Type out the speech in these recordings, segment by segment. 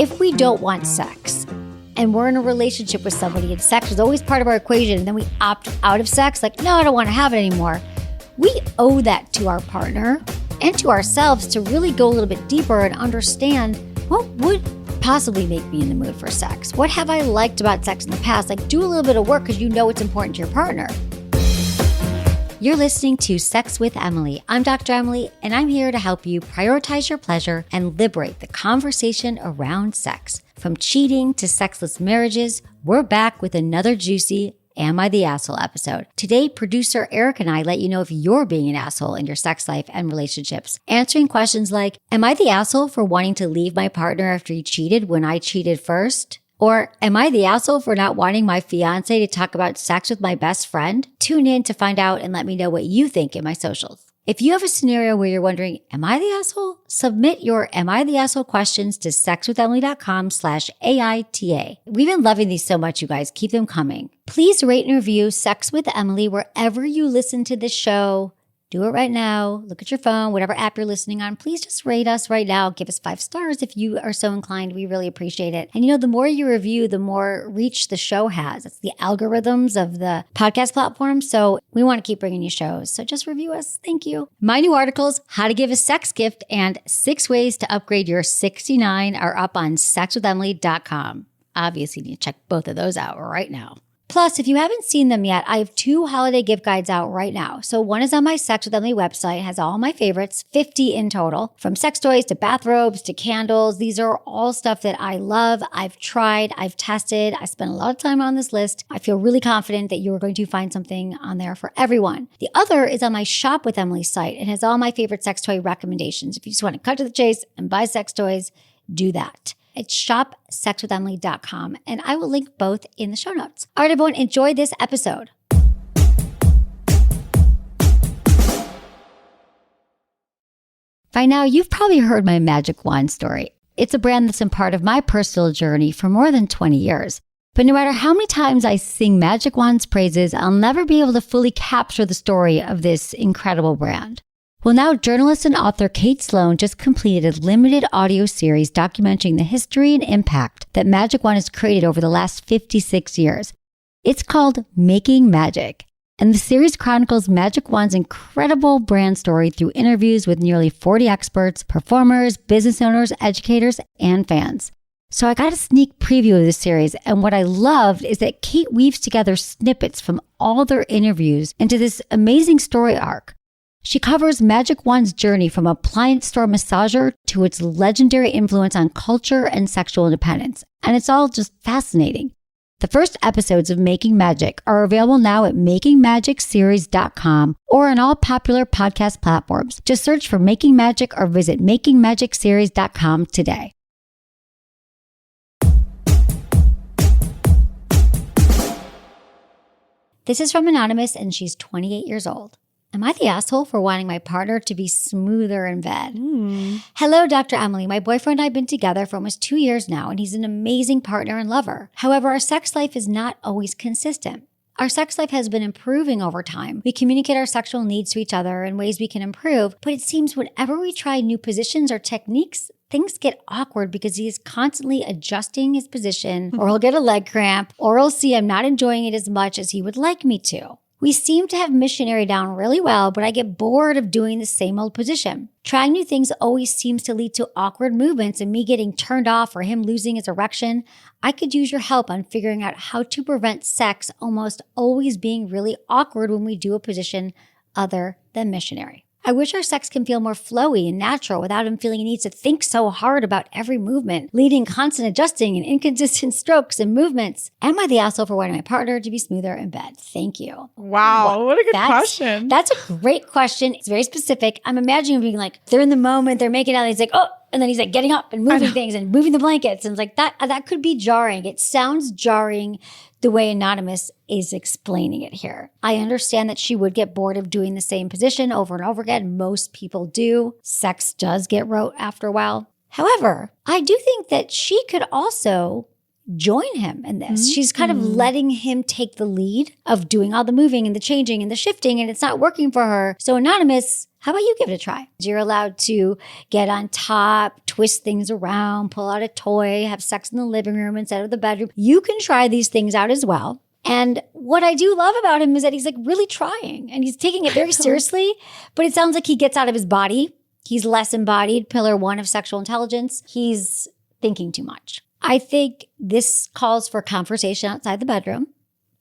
If we don't want sex and we're in a relationship with somebody and sex was always part of our equation and then we opt out of sex, like, no, I don't want to have it anymore. We owe that to our partner and to ourselves to really go a little bit deeper and understand what would possibly make me in the mood for sex. What have I liked about sex in the past? Like, do a little bit of work because you know it's important to your partner. You're listening to Sex with Emily. I'm Dr. Emily, and I'm here to help you prioritize your pleasure and liberate the conversation around sex. From cheating to sexless marriages, we're back with another juicy Am I the Asshole episode. Today, producer Eric and I let you know if you're being an asshole in your sex life and relationships, answering questions like, am I the asshole for wanting to leave my partner after he cheated when I cheated first? Or am I the asshole for not wanting my fiancé to talk about sex with my best friend? Tune in to find out and let me know what you think in my socials. If you have a scenario where you're wondering, am I the asshole? Submit your Am I the Asshole questions to sexwithemily.com/AITA. We've been loving these so much, you guys. Keep them coming. Please rate and review Sex with Emily wherever you listen to this show. Do it right now. Look at your phone, whatever app you're listening on. Please just rate us right now. Give us 5 stars if you are so inclined. We really appreciate it. And you know, the more you review, the more reach the show has. It's the algorithms of the podcast platform. So we want to keep bringing you shows. So just review us. Thank you. My new articles, How to Give a Sex Gift and 6 Ways to Upgrade Your 69 are up on sexwithemily.com. Obviously, you need to check both of those out right now. Plus, if you haven't seen them yet, I have 2 holiday gift guides out right now. So one is on my Sex with Emily website, has all my favorites, 50 in total, from sex toys to bathrobes to candles. These are all stuff that I love. I've tried, I've tested. I spent a lot of time on this list. I feel really confident that you're going to find something on there for everyone. The other is on my Shop with Emily site. It has all my favorite sex toy recommendations. If you just want to cut to the chase and buy sex toys, do that. It's shopsexwithemily.com, and I will link both in the show notes. All right, everyone, enjoy this episode. By now, you've probably heard my Magic Wand story. It's a brand that's been part of my personal journey for more than 20 years. But no matter how many times I sing Magic Wand's praises, I'll never be able to fully capture the story of this incredible brand. Well, now journalist and author Kate Sloan just completed a limited audio series documenting the history and impact that Magic Wand has created over the last 56 years. It's called Making Magic, and the series chronicles Magic Wand's incredible brand story through interviews with nearly 40 experts, performers, business owners, educators, and fans. So I got a sneak preview of the series, and what I loved is that Kate weaves together snippets from all their interviews into this amazing story arc. She covers Magic Wand's journey from appliance store massager to its legendary influence on culture and sexual independence. And it's all just fascinating. The first episodes of Making Magic are available now at makingmagicseries.com or on all popular podcast platforms. Just search for Making Magic or visit makingmagicseries.com today. This is from Anonymous, and she's 28 years old. Am I the asshole for wanting my partner to be smoother in bed? Hello, Dr. Emily. My boyfriend and I have been together for almost 2 years now, and he's an amazing partner and lover. However, our sex life is not always consistent. Our sex life has been improving over time. We communicate our sexual needs to each other in ways we can improve, but it seems whenever we try new positions or techniques, things get awkward because he is constantly adjusting his position, or he'll get a leg cramp, or he'll see I'm not enjoying it as much as he would like me to. We seem to have missionary down really well, but I get bored of doing the same old position. Trying new things always seems to lead to awkward movements and me getting turned off or him losing his erection. I could use your help on figuring out how to prevent sex almost always being really awkward when we do a position other than missionary. I wish our sex can feel more flowy and natural without him feeling he needs to think so hard about every movement, leading constant adjusting and inconsistent strokes and movements. Am I the asshole for wanting my partner to be smoother in bed? Thank you. Wow, what a good question. That's a great question. It's very specific. I'm imagining him being like, they're in the moment, they're making out, and he's like, oh, and then he's like getting up and moving things and moving the blankets. And it's like that could be jarring. It sounds jarring the way Anonymous is explaining it here. I understand that she would get bored of doing the same position over and over again. Most people do. Sex does get rote after a while. However, I do think that she could also join him in this. She's kind of letting him take the lead of doing all the moving and the changing and the shifting, and it's not working for her. So Anonymous, how about you give it a try? You're allowed to get on top, twist things around, pull out a toy, have sex in the living room instead of the bedroom. You can try these things out as well. And what I do love about him is that he's like really trying and he's taking it very seriously, but it sounds like he gets out of his body. He's less embodied, pillar 1 of sexual intelligence. He's thinking too much. I think this calls for conversation outside the bedroom.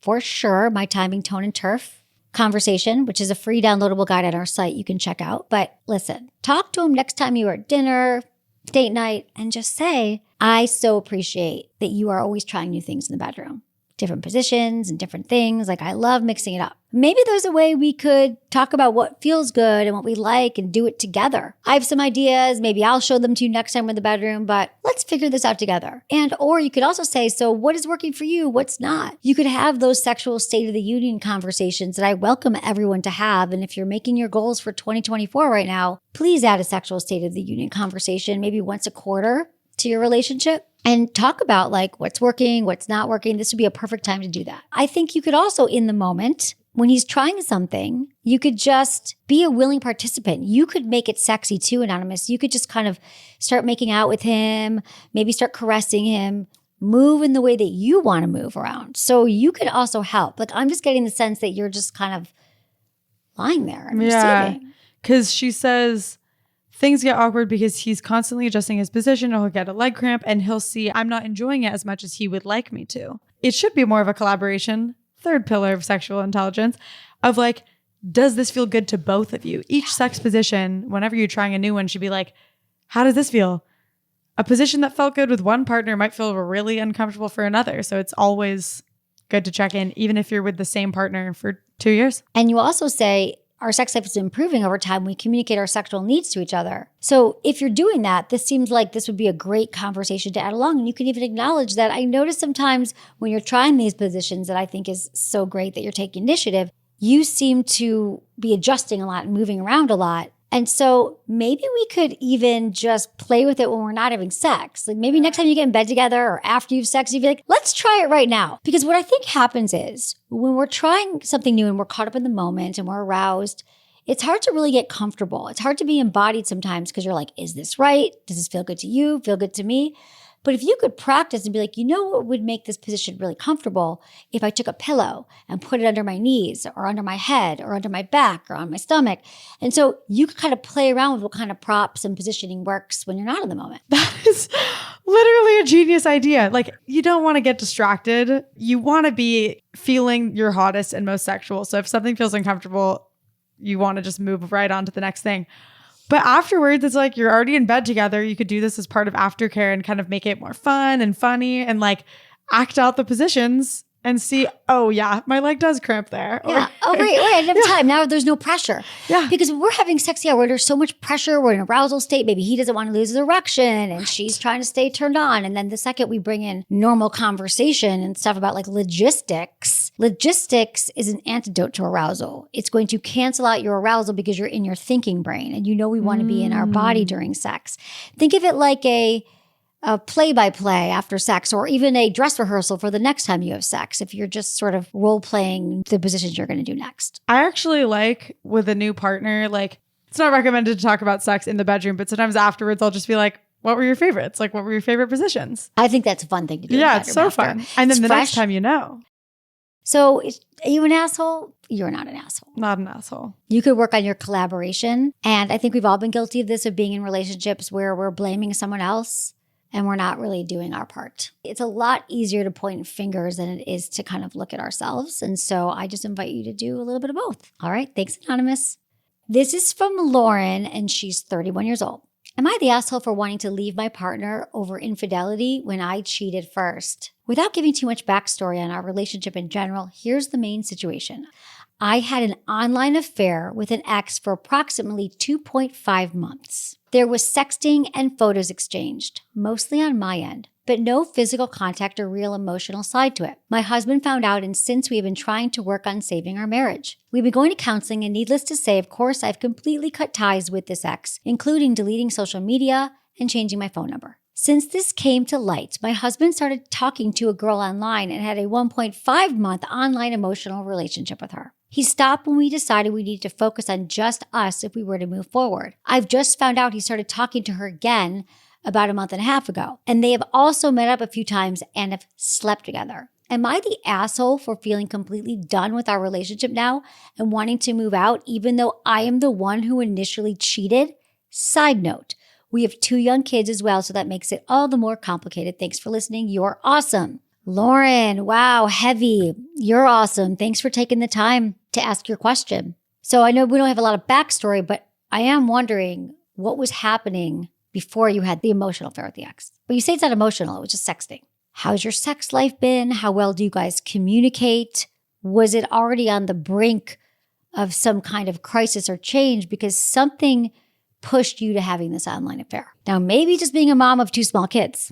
For sure, my timing, tone, and turf conversation, which is a free downloadable guide on our site you can check out. But listen, talk to him next time you are at dinner, date night, and just say, I so appreciate that you are always trying new things in the bedroom. Different positions and different things. Like, I love mixing it up. Maybe there's a way we could talk about what feels good and what we like and do it together. I have some ideas. Maybe I'll show them to you next time we're in the bedroom, but let's figure this out together. Or you could also say, so what is working for you? What's not? You could have those sexual state of the union conversations that I welcome everyone to have. And if you're making your goals for 2024 right now, please add a sexual state of the union conversation, maybe once a quarter to your relationship. And talk about like what's working, what's not working. This would be a perfect time to do that. I think you could also, in the moment, when he's trying something, you could just be a willing participant. You could make it sexy too, Anonymous. You could just kind of start making out with him, maybe start caressing him, move in the way that you want to move around. So you could also help. Like, I'm just getting the sense that you're just kind of lying there and receiving. Because she says, things get awkward because he's constantly adjusting his position. He'll get a leg cramp and he'll see I'm not enjoying it as much as he would like me to. It should be more of a collaboration, third pillar of sexual intelligence, of like, does this feel good to both of you? Each sex position, whenever you're trying a new one, should be like, how does this feel? A position that felt good with one partner might feel really uncomfortable for another. So it's always good to check in, even if you're with the same partner for 2 years. And you also say, our sex life is improving over time. We communicate our sexual needs to each other. So if you're doing that, this seems like this would be a great conversation to add along. And you can even acknowledge that I notice sometimes when you're trying these positions that I think is so great that you're taking initiative, you seem to be adjusting a lot and moving around a lot. And so maybe we could even just play with it when we're not having sex. Like maybe next time you get in bed together or after you've sex, you'd be like, let's try it right now. Because what I think happens is when we're trying something new and we're caught up in the moment and we're aroused, it's hard to really get comfortable. It's hard to be embodied sometimes because you're like, is this right? Does this feel good to you? Feel good to me? But if you could practice and be like, you know what would make this position really comfortable if I took a pillow and put it under my knees or under my head or under my back or on my stomach. And so you could kind of play around with what kind of props and positioning works when you're not in the moment. That is literally a genius idea. Like, you don't want to get distracted. You want to be feeling your hottest and most sexual. So if something feels uncomfortable, you want to just move right on to the next thing. But afterwards, it's like you're already in bed together. You could do this as part of aftercare and kind of make it more fun and funny and like act out the positions and see, oh yeah, my leg does cramp there. Yeah. Oh, wait, I didn't have time. Now there's no pressure. Yeah. Because when we're having sex, where there's so much pressure, we're in an arousal state. Maybe he doesn't want to lose his erection and she's trying to stay turned on. And then the second we bring in normal conversation and stuff about like logistics is an antidote to arousal. It's going to cancel out your arousal because you're in your thinking brain and you know we want to be in our body during sex. Think of it like a play-by-play after sex, or even a dress rehearsal for the next time you have sex, if you're just sort of role-playing the positions you're going to do next. I actually like with a new partner, like it's not recommended to talk about sex in the bedroom, but sometimes afterwards I'll just be like, what were your favorites? Like, what were your favorite positions? I think that's a fun thing to do. Yeah, it's so fun. And then the next time you know. So are you an asshole? You're not an asshole. Not an asshole. You could work on your collaboration. And I think we've all been guilty of this, of being in relationships where we're blaming someone else and we're not really doing our part. It's a lot easier to point fingers than it is to kind of look at ourselves. And so I just invite you to do a little bit of both. All right. Thanks, Anonymous. This is from Lauren, and she's 31 years old. Am I the asshole for wanting to leave my partner over infidelity when I cheated first? Without giving too much backstory on our relationship in general, here's the main situation. I had an online affair with an ex for approximately 2.5 months. There was sexting and photos exchanged, mostly on my end, but no physical contact or real emotional side to it. My husband found out, and since we have been trying to work on saving our marriage. We've been going to counseling, and needless to say, of course, I've completely cut ties with this ex, including deleting social media and changing my phone number. Since this came to light, my husband started talking to a girl online and had a 1.5-month online emotional relationship with her. He stopped when we decided we needed to focus on just us if we were to move forward. I've just found out he started talking to her again about a month and a half ago, and they have also met up a few times and have slept together. Am I the asshole for feeling completely done with our relationship now and wanting to move out, even though I am the one who initially cheated? Side note, we have 2 young kids as well, so that makes it all the more complicated. Thanks for listening. You're awesome. Lauren, wow, heavy. You're awesome. Thanks for taking the time to ask your question. So I know we don't have a lot of backstory, but I am wondering what was happening before you had the emotional affair with the ex. But you say it's not emotional, it was just sexting. How's your sex life been? How well do you guys communicate? Was it already on the brink of some kind of crisis or change because something pushed you to having this online affair? Now, maybe just being a mom of 2 small kids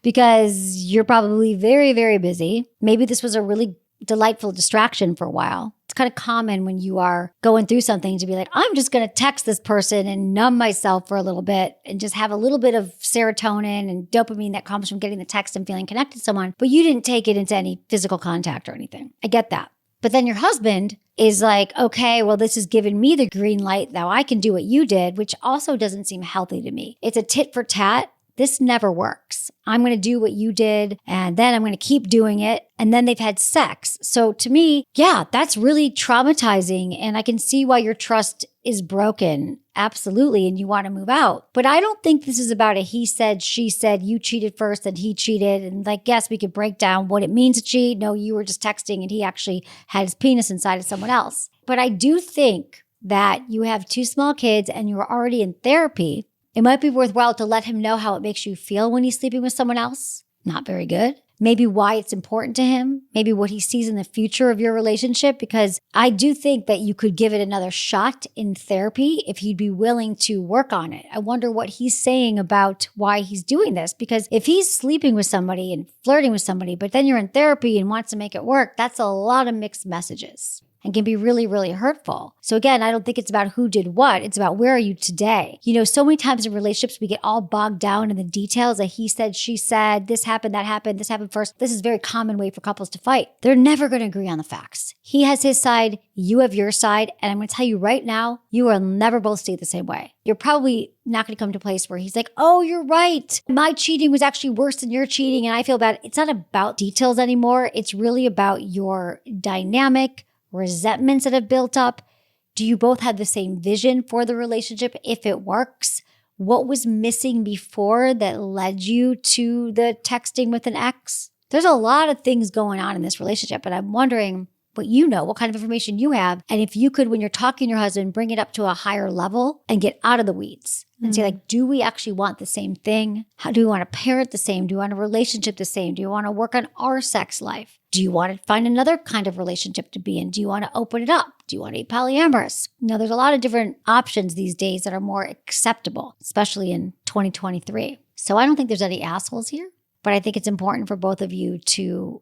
because you're probably very, very busy. Maybe this was a really delightful distraction for a while. It's kind of common when you are going through something to be like, I'm just going to text this person and numb myself for a little bit and just have a little bit of serotonin and dopamine that comes from getting the text and feeling connected to someone. But you didn't take it into any physical contact or anything. I get that. But then your husband is like, okay, well, this has given me the green light. Now I can do what you did, which also doesn't seem healthy to me. It's a tit for tat. This never works. I'm going to do what you did, and then I'm going to keep doing it. And then they've had sex. So to me, yeah, that's really traumatizing. And I can see why your trust is broken. Absolutely. And you want to move out. But I don't think this is about a he said, she said, you cheated first and he cheated. And like, yes, we could break down what it means to cheat. No, you were just texting and he actually had his penis inside of someone else. But I do think that you have 2 small kids and you're already in therapy. It might be worthwhile to let him know how it makes you feel when he's sleeping with someone else. Not very good. Maybe why it's important to him. Maybe what he sees in the future of your relationship. Because I do think that you could give it another shot in therapy if he'd be willing to work on it. I wonder what he's saying about why he's doing this. Because if he's sleeping with somebody and flirting with somebody, but then you're in therapy and wants to make it work, that's a lot of mixed messages and can be really, really hurtful. So again, I don't think it's about who did what. It's about where are you today? You know, so many times in relationships, we get all bogged down in the details that he said, she said, this happened first. This is a very common way for couples to fight. They're never going to agree on the facts. He has his side, you have your side. And I'm going to tell you right now, you will never both see it the same way. You're probably not going to come to a place where he's like, oh, you're right. My cheating was actually worse than your cheating and I feel bad. It's not about details anymore. It's really about your dynamic, resentments that have built up. Do you both have the same vision for the relationship if it works? What was missing before that led you to the texting with an ex? There's a lot of things going on in this relationship, and I'm wondering what you know, what kind of information you have, and if you could, when you're talking to your husband, bring it up to a higher level and get out of the weeds and say, like, do we actually want the same thing? How do we want to parent the same? Do you want a relationship the same? Do you want to work on our sex life? Do you want to find another kind of relationship to be in? Do you want to open it up? Do you want to be polyamorous? You know, there's a lot of different options these days that are more acceptable, especially in 2023. So I don't think there's any assholes here, but I think it's important for both of you to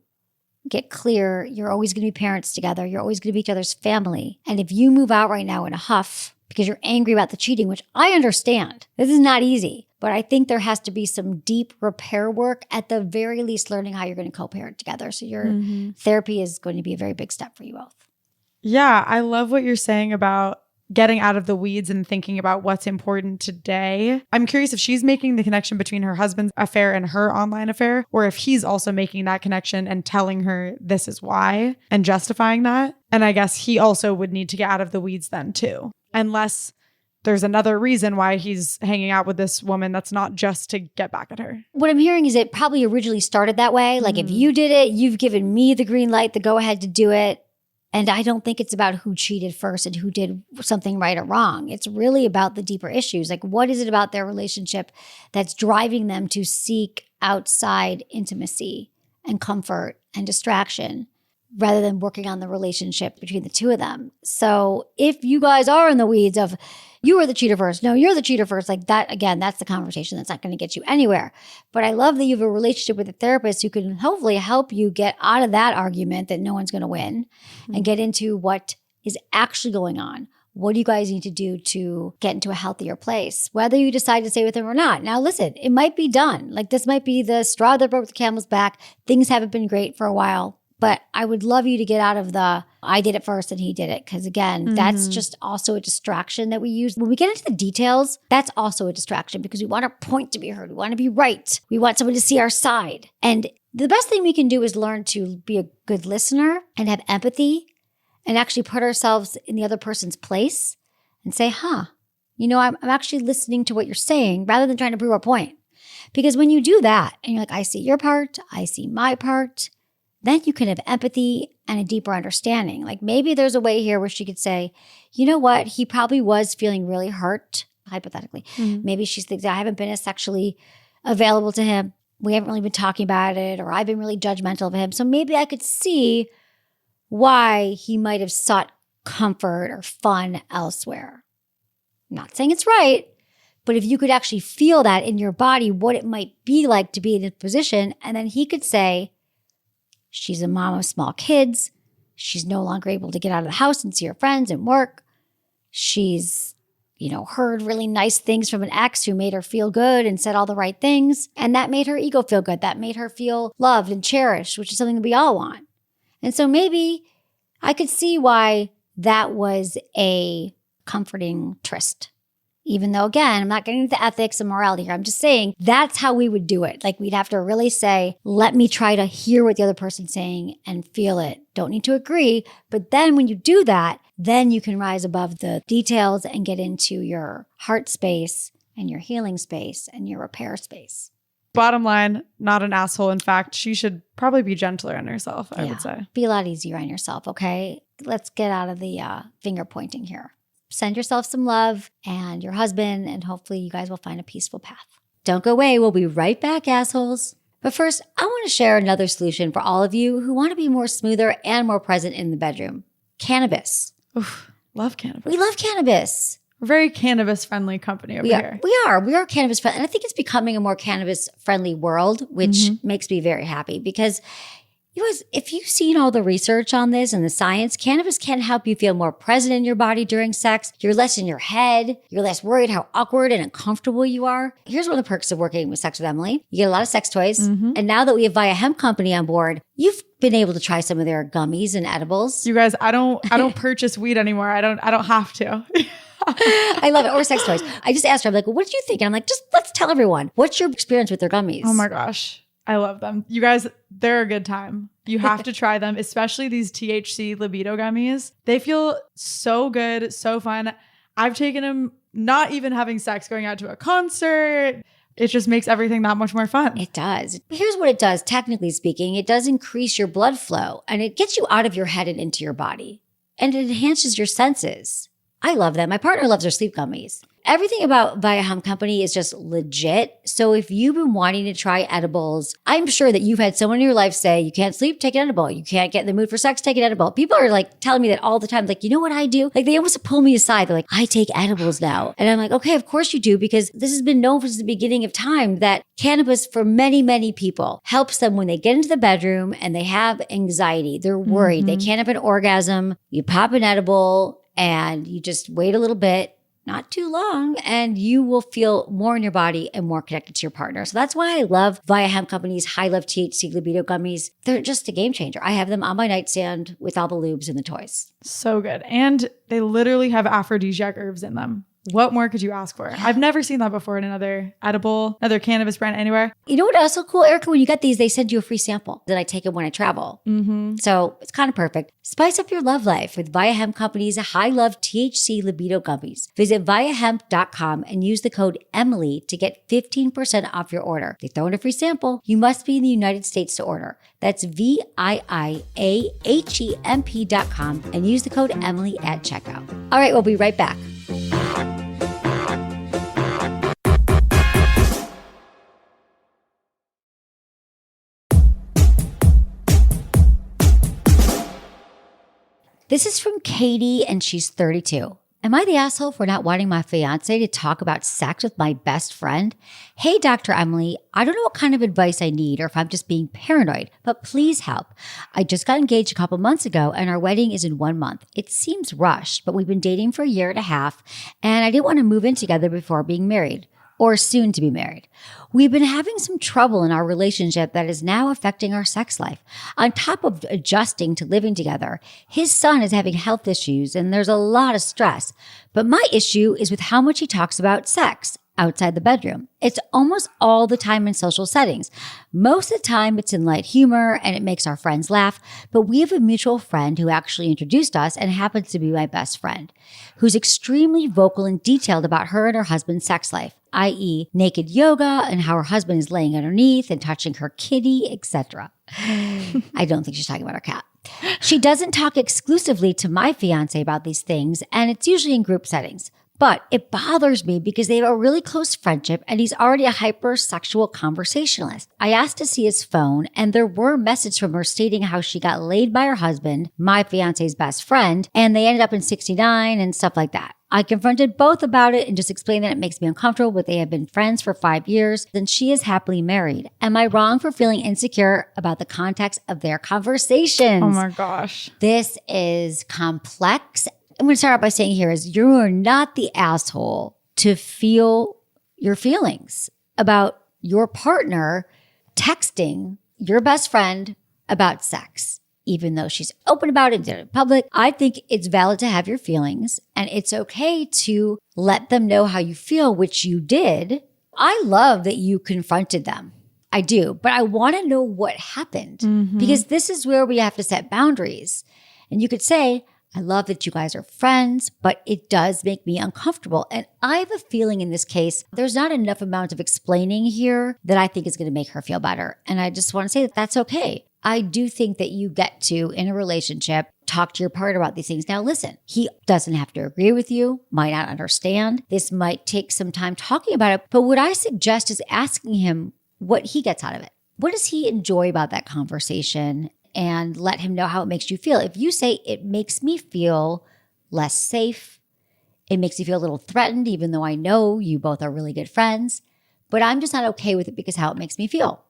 get clear. You're always going to be parents together. You're always going to be each other's family. And if you move out right now in a huff because you're angry about the cheating, which I understand, this is not easy, but I think there has to be some deep repair work, at the very least, learning how you're going to co-parent together. So your therapy is going to be a very big step for you both. Yeah, I love what you're saying about getting out of the weeds and thinking about what's important today. I'm curious if she's making the connection between her husband's affair and her online affair, or if he's also making that connection and telling her this is why and justifying that. And I guess he also would need to get out of the weeds then too, unless there's another reason why he's hanging out with this woman that's not just to get back at her. What I'm hearing is it probably originally started that way. Like if you did it, you've given me the green light, the go ahead to do it. And I don't think it's about who cheated first and who did something right or wrong. It's really about the deeper issues. Like, what is it about their relationship that's driving them to seek outside intimacy and comfort and distraction rather than working on the relationship between the two of them? So if you guys are in the weeds of, you were the cheater first, no, you're the cheater first, like that, again, that's the conversation that's not going to get you anywhere. But I love that you have a relationship with a therapist who can hopefully help you get out of that argument that no one's going to win and get into what is actually going on. what do you guys need to do to get into a healthier place, whether you decide to stay with him or not. Now, listen, it might be done. Like this might be the straw that broke the camel's back. Things haven't been great for a while, but I would love you to get out of the, I did it first and he did it. Because again, that's just also a distraction that we use. When we get into the details, that's also a distraction because we want our point to be heard. We want to be right. We want someone to see our side. And the best thing we can do is learn to be a good listener and have empathy and actually put ourselves in the other person's place and say, I'm actually listening to what you're saying rather than trying to prove our point. Because when you do that and you're like, I see your part, I see my part, then you can have empathy and a deeper understanding. Like maybe there's a way here where she could say, you know what, he probably was feeling really hurt, hypothetically. Maybe she thinks, I haven't been as sexually available to him. We haven't really been talking about it, or I've been really judgmental of him. So maybe I could see why he might have sought comfort or fun elsewhere. I'm not saying it's right, but if you could actually feel that in your body, what it might be like to be in this position, and then he could say, she's a mom of small kids. She's no longer able to get out of the house and see her friends and work. She's, heard really nice things from an ex who made her feel good and said all the right things. And that made her ego feel good. That made her feel loved and cherished, which is something that we all want. And so maybe I could see why that was a comforting tryst. Even though, again, I'm not getting into ethics and morality here. I'm just saying that's how we would do it. Like we'd have to really say, let me try to hear what the other person's saying and feel it. Don't need to agree. But then when you do that, then you can rise above the details and get into your heart space and your healing space and your repair space. Bottom line, not an asshole. In fact, she should probably be gentler on herself, I would say. Be a lot easier on yourself, okay? Let's get out of the finger pointing here. Send yourself some love and your husband, and hopefully you guys will find a peaceful path. Don't go away. We'll be right back, assholes. But first, I want to share another solution for all of you who want to be more smoother and more present in the bedroom. Cannabis. Oof, love cannabis. We love cannabis. We're a very cannabis-friendly company over here. We are cannabis-friendly. And I think it's becoming a more cannabis-friendly world, which makes me very happy because if you've seen all the research on this and the science, cannabis can help you feel more present in your body during sex. You're less in your head. You're less worried how awkward and uncomfortable you are. Here's one of the perks of working with Sex with Emily. You get a lot of sex toys. And now that we have Via Hemp Company on board, you've been able to try some of their gummies and edibles. You guys, I don't purchase weed anymore. I don't have to. I love it. Or sex toys. I just asked her, I'm like, well, what did you think? And I'm like, just let's tell everyone. What's your experience with their gummies? Oh my gosh. I love them. You guys, they're a good time. You have to try them, especially these THC libido gummies. They feel so good, so fun. I've taken them not even having sex, going out to a concert. It just makes everything that much more fun. It does. Here's what it does, technically speaking. It does increase your blood flow and it gets you out of your head and into your body. And it enhances your senses. I love them. My partner loves their sleep gummies. Everything about Via Hemp Company is just legit. So if you've been wanting to try edibles, I'm sure that you've had someone in your life say, you can't sleep, take an edible. You can't get in the mood for sex, take an edible. People are like telling me that all the time. Like, you know what I do? Like they almost pull me aside. They're like, I take edibles now. And I'm like, okay, of course you do, because this has been known since the beginning of time that cannabis for many, many people helps them when they get into the bedroom and they have anxiety. They're worried. They can't have an orgasm. You pop an edible and you just wait a little bit. Not too long, and you will feel more in your body and more connected to your partner. So that's why I love Via Hemp Company's High Love THC Libido Gummies. They're just a game changer. I have them on my nightstand with all the lubes and the toys. So good. And they literally have aphrodisiac herbs in them. What more could you ask for? I've never seen that before in another cannabis brand anywhere. You know what else so cool, Erica? When you get these, they send you a free sample that I take them when I travel. So it's kind of perfect. Spice up your love life with Via Hemp Company's High Love THC Libido Gummies. Visit viahemp.com and use the code Emily to get 15% off your order. They throw in a free sample. You must be in the United States to order. That's VIIAHEMP.com and use the code Emily at checkout. All right, we'll be right back. This is from Katie, and she's 32. Am I the asshole for not wanting my fiance to talk about sex with my best friend? Hey, Dr. Emily, I don't know what kind of advice I need or if I'm just being paranoid, but please help. I just got engaged a couple months ago and our wedding is in 1 month. It seems rushed, but we've been dating for a year and a half and I didn't want to move in together before being married. Or soon to be married. We've been having some trouble in our relationship that is now affecting our sex life. On top of adjusting to living together, his son is having health issues and there's a lot of stress. But my issue is with how much he talks about sex outside the bedroom. It's almost all the time in social settings. Most of the time it's in light humor and it makes our friends laugh, but we have a mutual friend who actually introduced us and happens to be my best friend, who's extremely vocal and detailed about her and her husband's sex life, i.e. naked yoga and how her husband is laying underneath and touching her kitty, etc. I don't think she's talking about her cat. She doesn't talk exclusively to my fiance about these things, and it's usually in group settings. But it bothers me because they have a really close friendship and he's already a hypersexual conversationalist. I asked to see his phone and there were messages from her stating how she got laid by her husband, my fiance's best friend, and they ended up in 69 and stuff like that. I confronted both about it and just explained that it makes me uncomfortable, but they have been friends for 5 years and she is happily married. Am I wrong for feeling insecure about the context of their conversations? Oh my gosh. This is complex. I'm going to start out by saying here is you are not the asshole to feel your feelings about your partner texting your best friend about sex, even though she's open about it and did it in public. I think it's valid to have your feelings and it's okay to let them know how you feel, which you did. I love that you confronted them. I do, but I want to know what happened because this is where we have to set boundaries. And you could say, I love that you guys are friends, but it does make me uncomfortable. And I have a feeling in this case, there's not enough amount of explaining here that I think is going to make her feel better. And I just want to say that that's okay. I do think that you get to, in a relationship, talk to your partner about these things. Now, listen, he doesn't have to agree with you, might not understand. This might take some time talking about it. But what I suggest is asking him what he gets out of it. What does he enjoy about that conversation? And let him know how it makes you feel. If you say, it makes me feel less safe, it makes me feel a little threatened, even though I know you both are really good friends, but I'm just not okay with it because how it makes me feel.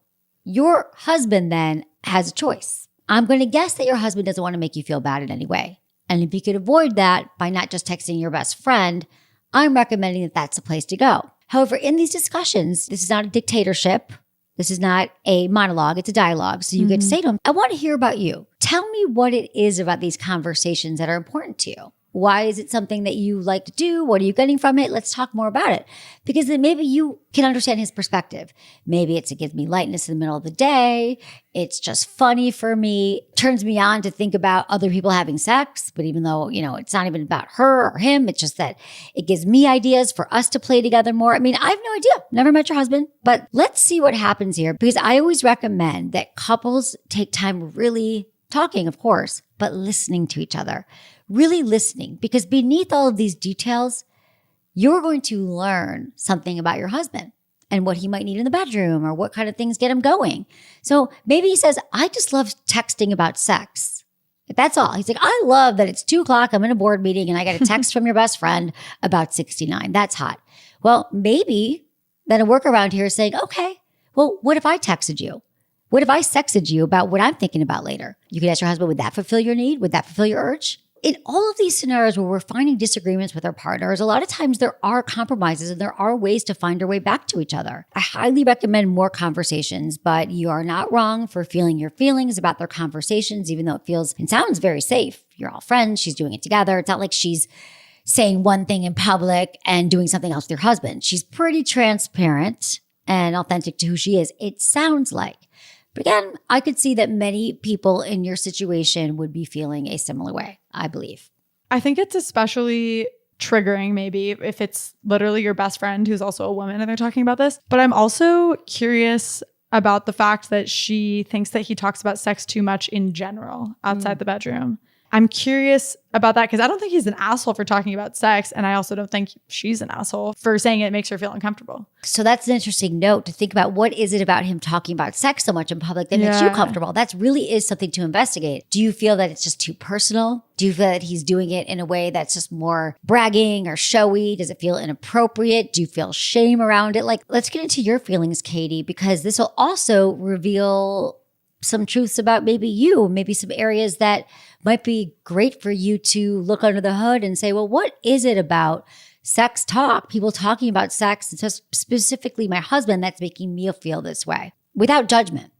Your husband then has a choice. I'm going to guess that your husband doesn't want to make you feel bad in any way. And if you could avoid that by not just texting your best friend, I'm recommending that that's the place to go. However, in these discussions, this is not a dictatorship. This is not a monologue, it's a dialogue. So you get to say to him, I want to hear about you. Tell me what it is about these conversations that are important to you. Why is it something that you like to do? What are you getting from it? Let's talk more about it. Because then maybe you can understand his perspective. Maybe it gives me lightness in the middle of the day. It's just funny for me. It turns me on to think about other people having sex. But even though, it's not even about her or him, it's just that it gives me ideas for us to play together more. I mean, I have no idea. Never met your husband. But let's see what happens here. Because I always recommend that couples take time really talking, of course, but listening to each other. Really listening, because beneath all of these details, you're going to learn something about your husband and what he might need in the bedroom or what kind of things get him going. So maybe he says, I just love texting about sex. That's all. He's like, I love that it's 2:00. I'm in a board meeting and I get a text from your best friend about 69. That's hot. Well, maybe then a workaround here is saying, okay, well, what if I texted you? What if I sexted you about what I'm thinking about later? You could ask your husband, would that fulfill your need? Would that fulfill your urge? In all of these scenarios where we're finding disagreements with our partners, a lot of times there are compromises and there are ways to find our way back to each other. I highly recommend more conversations, but you are not wrong for feeling your feelings about their conversations, even though it feels and sounds very safe. You're all friends. She's doing it together. It's not like she's saying one thing in public and doing something else with your husband. She's pretty transparent and authentic to who she is, it sounds like. But again, I could see that many people in your situation would be feeling a similar way, I believe. I think it's especially triggering maybe if it's literally your best friend who's also a woman and they're talking about this. But I'm also curious about the fact that she thinks that he talks about sex too much in general outside the bedroom. I'm curious about that because I don't think he's an asshole for talking about sex. And I also don't think she's an asshole for saying it makes her feel uncomfortable. So that's an interesting note to think about. What is it about him talking about sex so much in public that makes you comfortable? That really is something to investigate. Do you feel that it's just too personal? Do you feel that he's doing it in a way that's just more bragging or showy? Does it feel inappropriate? Do you feel shame around it? Like, let's get into your feelings, Katie, because this will also reveal some truths about maybe you, maybe some areas that might be great for you to look under the hood and say, well, what is it about sex talk, people talking about sex, and just specifically my husband, that's making me feel this way? Without judgment.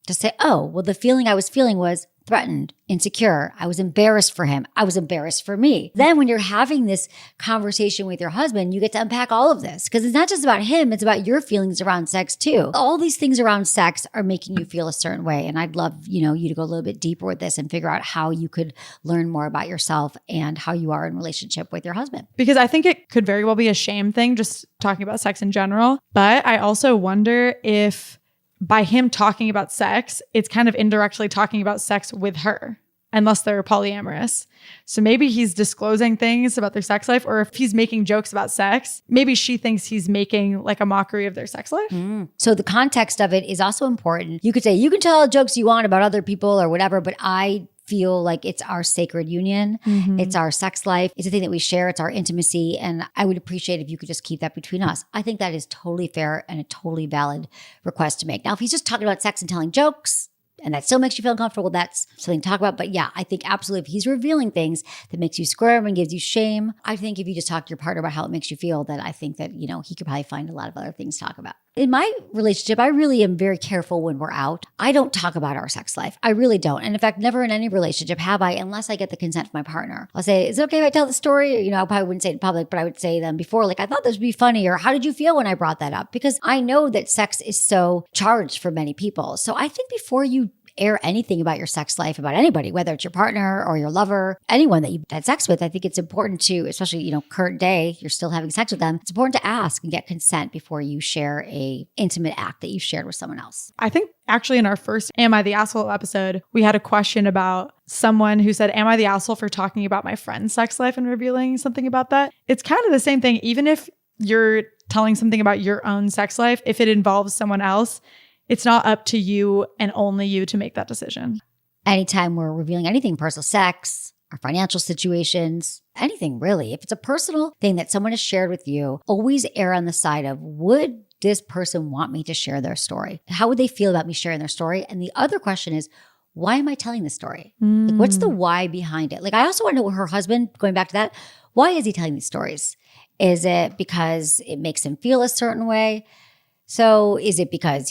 To say, oh, well, the feeling I was feeling was threatened, insecure. I was embarrassed for him. I was embarrassed for me. Then when you're having this conversation with your husband, you get to unpack all of this because it's not just about him. It's about your feelings around sex too. All these things around sex are making you feel a certain way. And I'd love, you to go a little bit deeper with this and figure out how you could learn more about yourself and how you are in relationship with your husband. Because I think it could very well be a shame thing, just talking about sex in general. But I also wonder if by him talking about sex, it's kind of indirectly talking about sex with her, unless they're polyamorous. So maybe he's disclosing things about their sex life, or if he's making jokes about sex, maybe she thinks he's making like a mockery of their sex life. So the context of it is also important. You could say, you can tell all the jokes you want about other people or whatever, but I feel like it's our sacred union. It's our sex life. It's a thing that we share. It's our intimacy. And I would appreciate if you could just keep that between us. I think that is totally fair and a totally valid request to make. Now, if he's just talking about sex and telling jokes, and that still makes you feel uncomfortable, that's something to talk about. But yeah, I think absolutely if he's revealing things that makes you squirm and gives you shame, I think if you just talk to your partner about how it makes you feel, that I think that, he could probably find a lot of other things to talk about. In my relationship, I really am very careful when we're out. I don't talk about our sex life. I really don't. And in fact, never in any relationship have I, unless I get the consent from my partner. I'll say, is it okay if I tell the story? I probably wouldn't say it in public, but I would say them before, like, I thought this would be funny, or how did you feel when I brought that up? Because I know that sex is so charged for many people. So I think before you air anything about your sex life, about anybody, whether it's your partner or your lover, anyone that you've had sex with, I think it's important to, especially, current day, you're still having sex with them. It's important to ask and get consent before you share a intimate act that you've shared with someone else. I think actually in our first Am I the Asshole episode, we had a question about someone who said, am I the asshole for talking about my friend's sex life and revealing something about that? It's kind of the same thing. Even if you're telling something about your own sex life, if it involves someone else, it's not up to you and only you to make that decision. Anytime we're revealing anything, personal sex, our financial situations, anything really, if it's a personal thing that someone has shared with you, always err on the side of, would this person want me to share their story? How would they feel about me sharing their story? And the other question is, why am I telling this story? Like, what's the why behind it? Like, I also want to know her husband, going back to that, why is he telling these stories? Is it because it makes him feel a certain way? So is it because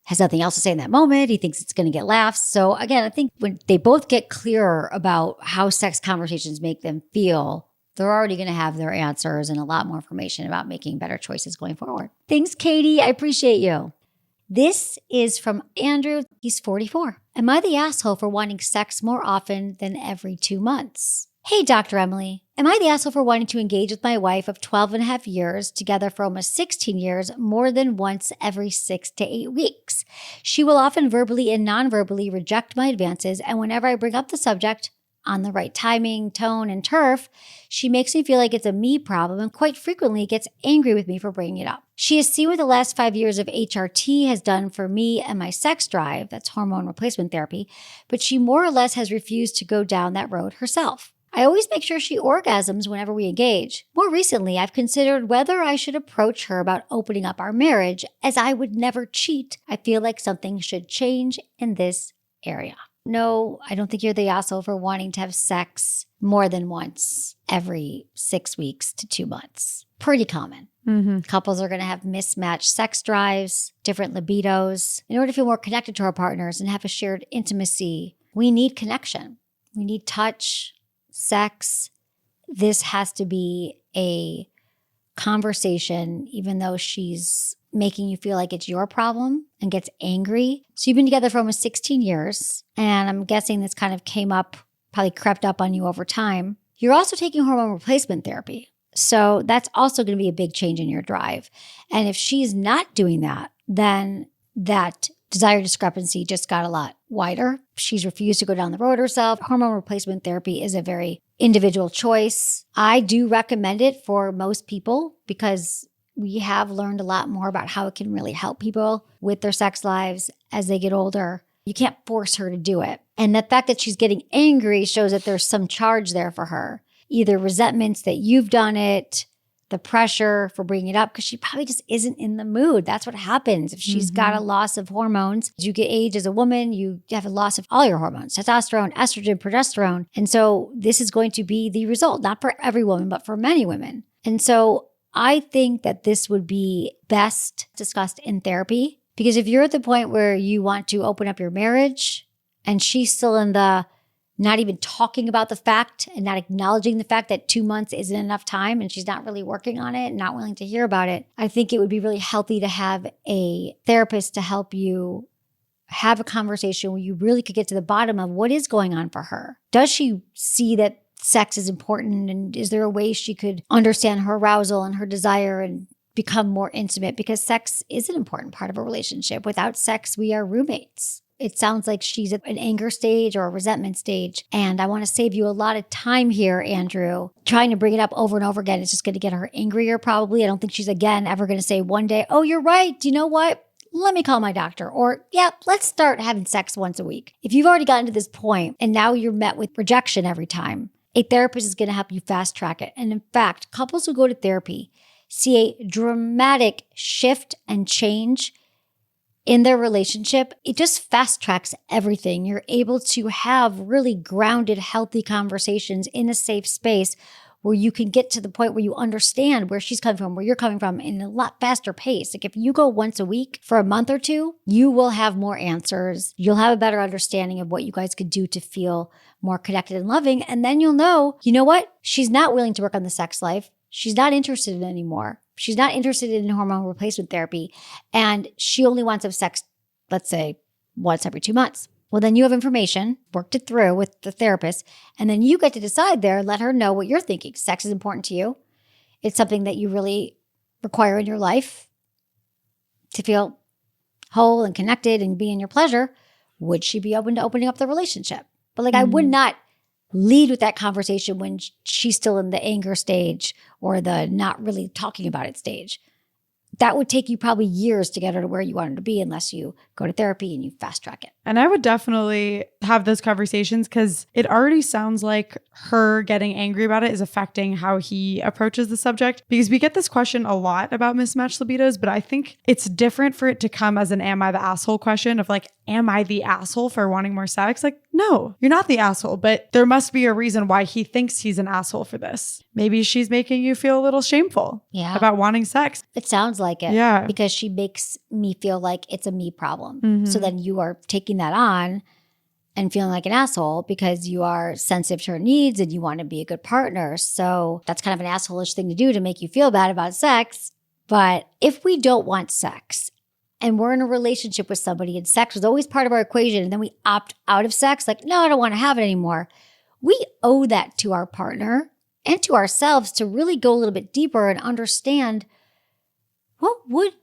has nothing else to say in that moment? He thinks it's going to get laughs. So again, I think when they both get clearer about how sex conversations make them feel, they're already going to have their answers and a lot more information about making better choices going forward. Thanks, Katie. I appreciate you. This is from Andrew. He's 44. Am I the asshole for wanting sex more often than every 2 months? Hey, Dr. Emily. Am I the asshole for wanting to engage with my wife of 12 and a half years, together for almost 16 years, more than once every 6 to 8 weeks? She will often verbally and non-verbally reject my advances, and whenever I bring up the subject, on the right timing, tone, and turf, she makes me feel like it's a me problem and quite frequently gets angry with me for bringing it up. She has seen what the last 5 years of HRT has done for me and my sex drive, that's hormone replacement therapy, but she more or less has refused to go down that road herself. I always make sure she orgasms whenever we engage. More recently, I've considered whether I should approach her about opening up our marriage, as I would never cheat. I feel like something should change in this area. No, I don't think you're the asshole for wanting to have sex more than once every 6 weeks to 2 months. Pretty common. Couples are going to have mismatched sex drives, different libidos. In order to feel more connected to our partners and have a shared intimacy, we need connection. We need touch, sex. This has to be a conversation, even though she's making you feel like it's your problem and gets angry. So you've been together for almost 16 years, and I'm guessing this kind of came up, probably crept up on you over time. You're also taking hormone replacement therapy. So that's also going to be a big change in your drive. And if she's not doing that, then that desire discrepancy just got a lot wider. She's refused to go down the road herself. Hormone replacement therapy is a very individual choice. I do recommend it for most people because we have learned a lot more about how it can really help people with their sex lives as they get older. You can't force her to do it. And the fact that she's getting angry shows that there's some charge there for her. Either resentments that you've done it, the pressure for bringing it up, because she probably just isn't in the mood. That's what happens. If she's got a loss of hormones, as you get age as a woman, you have a loss of all your hormones, testosterone, estrogen, progesterone. And so this is going to be the result, not for every woman, but for many women. And so I think that this would be best discussed in therapy, because if you're at the point where you want to open up your marriage and she's still in the not even talking about the fact and not acknowledging the fact that 2 months isn't enough time and she's not really working on it and not willing to hear about it, I think it would be really healthy to have a therapist to help you have a conversation where you really could get to the bottom of what is going on for her. Does she see that sex is important? And is there a way she could understand her arousal and her desire and become more intimate? Because sex is an important part of a relationship. Without sex, we are roommates. It sounds like she's at an anger stage or a resentment stage. And I want to save you a lot of time here, Andrew. Trying to bring it up over and over again, it's just going to get her angrier probably. I don't think she's again ever going to say one day, oh, you're right. You know what? Let me call my doctor. Or, yeah, let's start having sex once a week. If you've already gotten to this point and now you're met with rejection every time, a therapist is going to help you fast track it. And in fact, couples who go to therapy see a dramatic shift and change in their relationship. It just fast tracks everything. You're able to have really grounded, healthy conversations in a safe space where you can get to the point where you understand where she's coming from, where you're coming from in a lot faster pace. Like if you go once a week for a month or two, you will have more answers. You'll have a better understanding of what you guys could do to feel more connected and loving. And then you'll know, you know what? She's not willing to work on the sex life. She's not interested in it anymore. She's not interested in hormone replacement therapy. And she only wants to have sex, let's say, once every 2 months. Well, then you have information, worked it through with the therapist, and then you get to decide there, let her know what you're thinking. Sex is important to you. It's something that you really require in your life to feel whole and connected and be in your pleasure. Would she be open to opening up the relationship? But I would not lead with that conversation when she's still in the anger stage or the not really talking about it stage. That would take you probably years to get her to where you want her to be unless you go to therapy and you fast track it. And I would definitely have those conversations because it already sounds like her getting angry about it is affecting how he approaches the subject. Because we get this question a lot about mismatched libidos, but I think it's different for it to come as an am I the asshole question of like, am I the asshole for wanting more sex? Like, no, you're not the asshole, but there must be a reason why he thinks he's an asshole for this. Maybe she's making you feel a little shameful about wanting sex. It sounds like it. Yeah. Because she makes me feel like it's a me problem. So then you are taking that on and feeling like an asshole because you are sensitive to her needs and you want to be a good partner. So that's kind of an asshole-ish thing to do to make you feel bad about sex. But if we don't want sex and we're in a relationship with somebody and sex was always part of our equation and then we opt out of sex, like, no, I don't want to have it anymore. We owe that to our partner and to ourselves to really go a little bit deeper and understand what would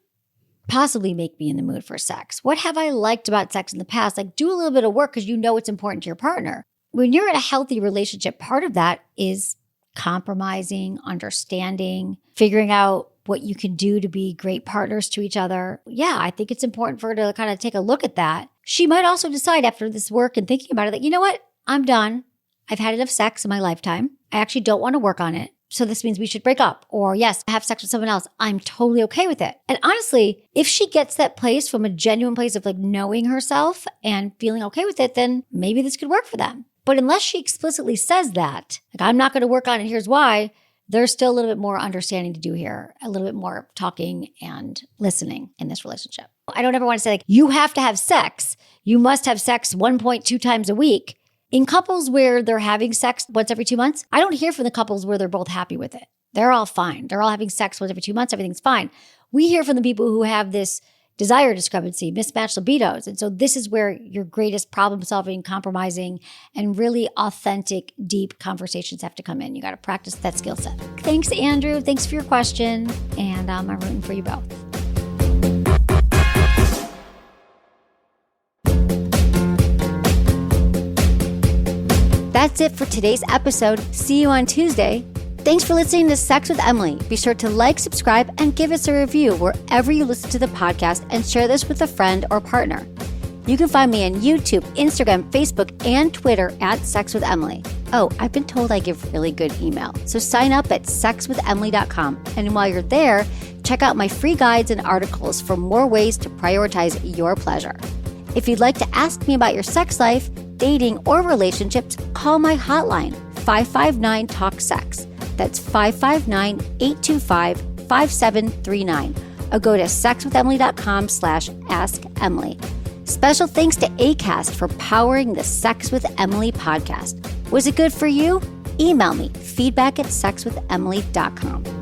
possibly make me in the mood for sex. What have I liked about sex in the past? Like, do a little bit of work because you know it's important to your partner. When you're in a healthy relationship, part of that is compromising, understanding, figuring out what you can do to be great partners to each other. Yeah, I think it's important for her to kind of take a look at that. She might also decide after this work and thinking about it that, you know what? I'm done. I've had enough sex in my lifetime. I actually don't want to work on it. So this means we should break up. Or yes, have sex with someone else. I'm totally okay with it. And honestly, if she gets that place from a genuine place of like knowing herself and feeling okay with it, then maybe this could work for them. But unless she explicitly says that, like, I'm not going to work on it, here's why, there's still a little bit more understanding to do here, a little bit more talking and listening in this relationship. I don't ever want to say like, you have to have sex. You must have sex 1.2 times a week. In couples where they're having sex once every 2 months, I don't hear from the couples where they're both happy with it. They're all fine. They're all having sex once every 2 months. Everything's fine. We hear from the people who have this desire discrepancy, mismatched libidos. And so this is where your greatest problem solving, compromising, and really authentic, deep conversations have to come in. You got to practice that skill set. Thanks, Andrew. Thanks for your question. And I'm rooting for you both. That's it for today's episode. See you on Tuesday. Thanks for listening to Sex with Emily. Be sure to like, subscribe, and give us a review wherever you listen to the podcast, and share this with a friend or partner. You can find me on YouTube, Instagram, Facebook, and Twitter at Sex with Emily. Oh, I've been told I give really good email, so sign up at sexwithemily.com. And while you're there, check out my free guides and articles for more ways to prioritize your pleasure. If you'd like to ask me about your sex life, dating, or relationships, call my hotline, 559-TALK-SEX. That's 559-825-5739. Or go to sexwithemily.com/askemily. Special thanks to Acast for powering the Sex with Emily podcast. Was it good for you? Email me, feedback@sexwithemily.com.